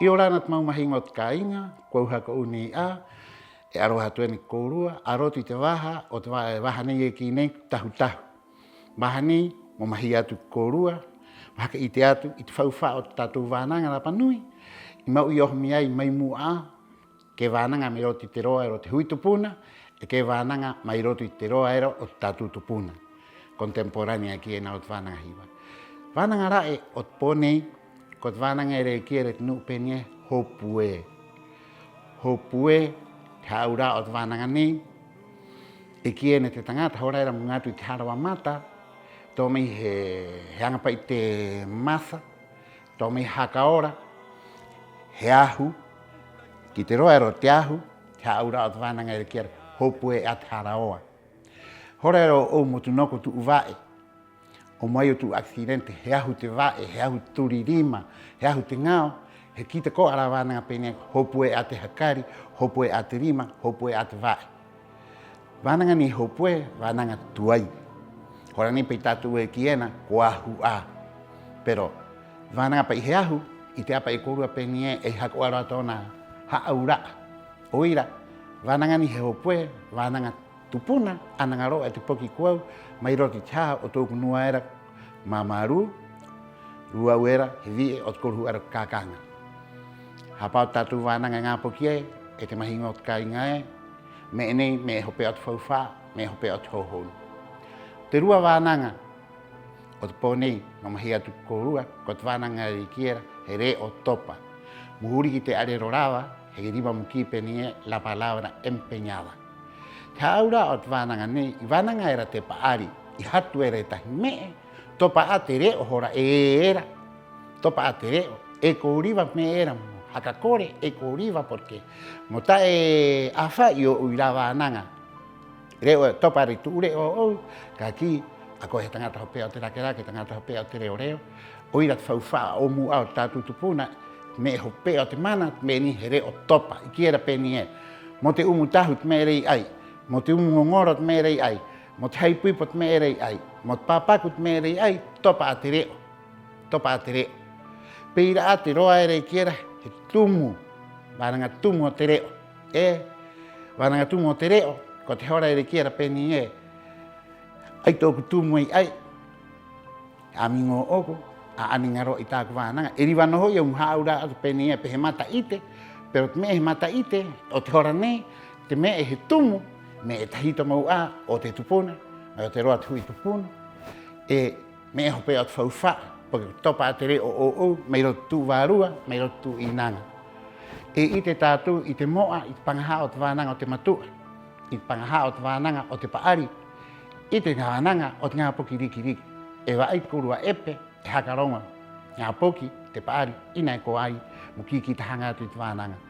I o rana te maumahinga o te kāinga, kua uhaka uni a, e aroha tuene kōrua, arotu i te waha, o te waha nei e ki nei tahu tahu. Waha nei, mo mahi atu kōrua, wahaka i te atu, i te whauwha o te tātou wānanga Rapa nui, i mau i ohmi ai mai mua ke wānanga me roti te roa ero te hui tupuna, e ke wānanga mai roti te roa ero o te tātou tupuna. Contemporánea ki e nā o te wānanga hiwa. Wānanga rae o te pōnei, ko te wānanga ere ki ere te nupenie hopue. Hopue, te haura o te wānanga nei, e ki ene te tangata, horaira mo ngātu i te harawa mata, tō mei he angapa i te masa, tō mei haka ora, he ahu, ki te roa ero te ahu, te haura o te wānanga ere ki ere hopue a te haraoa. Horaira o mo tu noko tu uvae, o mai o tu aksidente, he ahu te vae, he ahu turirima, he ahu te ngao, he kita ko ara wānanga pene hopue a te hakari, hopue a te rima, hopue a te vae. Wānanga ni hopue, wānanga tuai. Hora ni pei tātou e ki ena, ko ahu a. Pero, wānanga pa i he ahu, i te apa i korua pene e hako aroa tōna haaura. Oira, wānanga ni he hopue, wānanga tupuna, ananga roa e te poki kuau, mai roti taha o tōku nua era mamaru, rua uera, he vie o te koruhu era kākanga. Hapau tātou wānanga ngā poki e te mahinga o te kāinga me enei me e hope o te whauwha, me e hope o te hohonu. Te rua wānanga o te pōnei, no mahi atu korua, ko te wānanga e kiera, he re o topa. Muhuri ki te arero rawa, he riba muki penie la palabra empeñada. Te aura o te wānanga nei, i wānanga era te paari, i hatu era e tahi mee, topa a te reo hora e era, topa a te reo, e kōriwa me era, haka kore e kōriwa, porque mo ta e awha i o uira wānanga, reo topa re tu reo o, ka ki, a ko he tangata hopea o te rakerake, tangata hopea o te reo reo, oira te whauwha o mu au tātou tupuna, me hopea o te mana, me ni he reo topa, i ki era peni e, mo te umu tahu te me rei ai, mo te umu ngongoro te merei ai, mo te haipuipo te merei ai, mo te papaku te merei ai, topa a te reo, topa a te reo. Peira a te roa ere ki era, he tumu, wānanga tumu o te reo. Wānanga tumu o te reo, ko te hora ere ki era peni e, ai tōku tumu ai, a mingo oku, a aningaro i tāku wānanga. E riwa noho i o muhaura atu peni e, pe he mata ite, pero te me he mata ite, o te hora nei, te me e he tumu, me e tahita mau a o te tupuna, mai o te roa tui tupuna, e me e hope o te whauwha, porque topa a te reo o, mei roto tu wārua, mei roto tu inanga. E i te tātou, i te moa, i te pangaha o te wānanga o te matua, i te pangaha o te wānanga o te paari, i te wānanga o te ngā poki riki riki. E wa ai korua epe, e hakaronga, ngā poki, te paari, ina e ko ai, mo ki te hanga atu i te wānanga.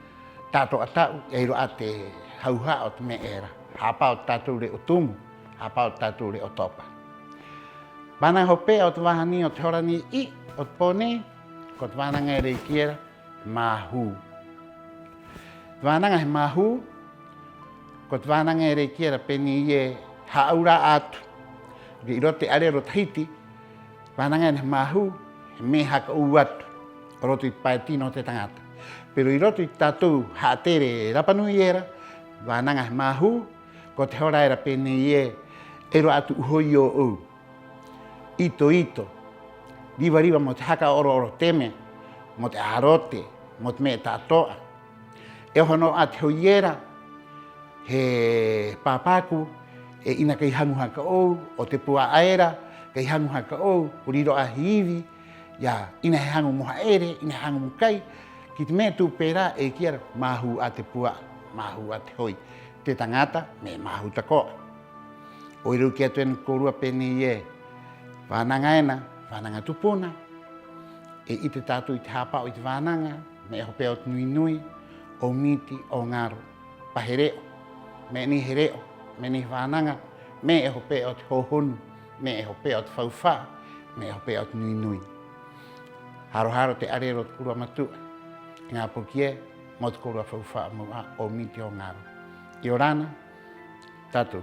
Tātou a tau, e iro a te hauha o te me era. Hapa o tātou re o tumu, hapa o tātou re o topa. Wānanga hopea o te wahani o te horani i, o te pōnei, ko te wānanga e rei kiera, mahu. Te wānanga he mahu, ko te wānanga e rei kiera peni i e haaura atu. I rote arero tahiti, wānanga e he mahu, he me haka u atu, o roto i paetino o te tangata. Pero i roto i tātou haatere Rapa nui era, wānanga he mahu, ko te hora era pene i ero atu uhoi o u. Ito, riwa mo te haka oro teme, mo te arote, mo te mea tātoa. E hono a te hoiera, he pāpāku, e ina kei hangu haka ou, o te pua aera, kei hangu haka ou, uriro a hiivi, ia ina he hangu moha ere, ina he hangu mukai, ki te mea tū pērā e kiara mahu a te pua, mahu a te hoi. Te tangata, me mahu takoa. O iru ki atu enu korua pene i e, wānanga ena, wānanga tupuna, e i te tātou i te hapao i te wānanga, me e hopea o te nui nui, o miti, o ngaro, pahe reo, me ni he reo, me ni wānanga, me e hopea o te hohonu, me e hopea o te whauwha, me e hopea o te nui nui. Haro te arero te kurua matua, ngā pokie, mo te korua whauwha mua o miti o ngaro. I o rana, tātou.